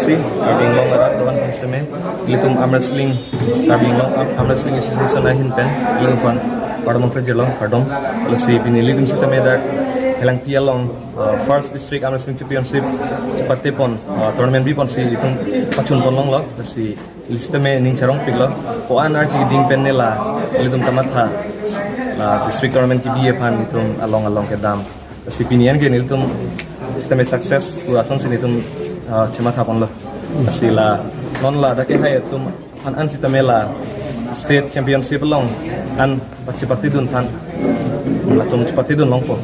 championship karbing long arat doan konsumen ilitum arm wrestling karbing long arm wrestling association ahin pen ilung fan padam kerjelong kadom lesi binilitum sistem dak helang pialong first district arm wrestling championship seperti pon tournament bi pon si itum pacun pon long lo lesi sistem ning charong piglo po anarji ding pen nela ilitum tamatha la district tournament ki bi pan itum along ke dam lesi pinian ke ilitum sistem sukses purasan sini itum cema thapon lo asila non la dake hai tum an sitamela state championship long an pachipati dun than la tum chipati dun long po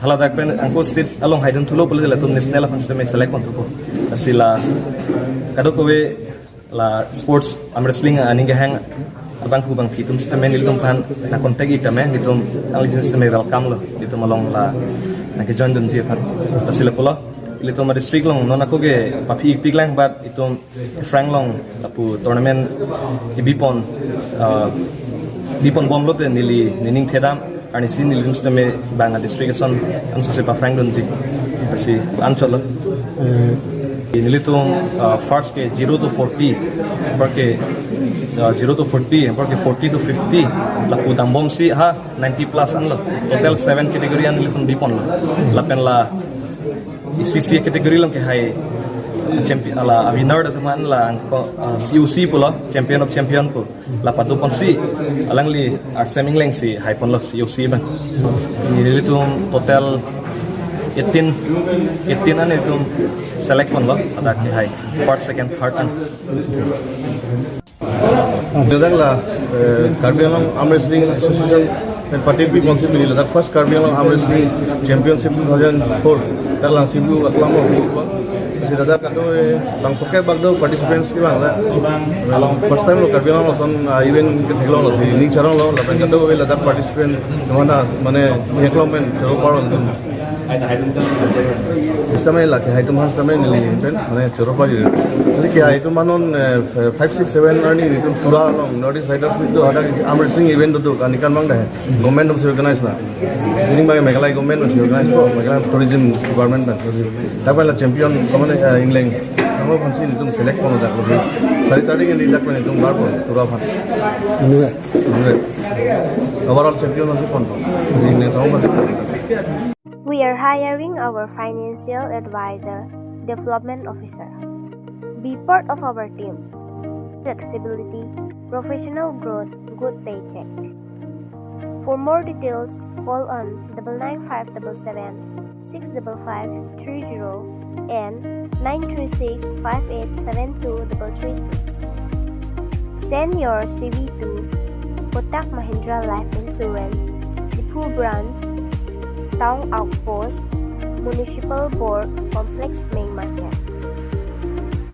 hala dak pen angko state along hai dun thulo pole la tum national fan sistem select kon po asila kado kowe la sports am wrestling ani ge hang abang ku bang fitum sistem ni tum fan na contact itame nitum ang sistem welcome lo itu malong la na ke join dun ji fan asila pola itu ma district long non aku ge papi piglang bat itu frank long apu tournament ibipon bom lot nili nining thedam ani sin nili mustame banga district son am so se pa frank don ji asi anchol nili to first ke 0 to 40 porque 0 to 40 porque 40 to 50 la pu bom si ha 90 plus an lo total 7 category an nili ton bipon lo la pen la ICC kategori lang ke hai champion ala winner da teman la CUC pula champion of champion po la padu pon si alang li art seming leng si hai pon lo CUC ban ini itu total 18 an itu select pon lo ada ke hai first second third an Sedang la Karbing Arm Wrestling Association and participate possibly the first Karbing Arm Wrestling Championship 2004 dalam sibu atlamo sibu masih ada kado bang pokai bagdo participants ki bang la first time lo Karbing lo son event ke thilo lo si ning charong lo la bang kado we la participant mana mane eklomen chero paron dun sistem la ke haitum han sistem ni pen mane chero pari ali ke haitum manon 5 6 7 earning itu pura long notice riders with ada arm wrestling event tu kan ikan bang dah government of organize na ini bang megalai government of organize ko megalai tourism department na tapi la champion samane inleng samo fancy itu select kono dak lo sari tadi ini dak pen itu bar ko pura fan ini overall champion also kon ini samo We are hiring our financial advisor, development officer. Be part of our team. Flexibility, professional growth, good paycheck. For more details, call on 99577 65530 and 936587236. Send your CV to Kotak Mahindra Life Insurance, Dipu Branch, Town Outpost, Municipal Board, Complex Main Market.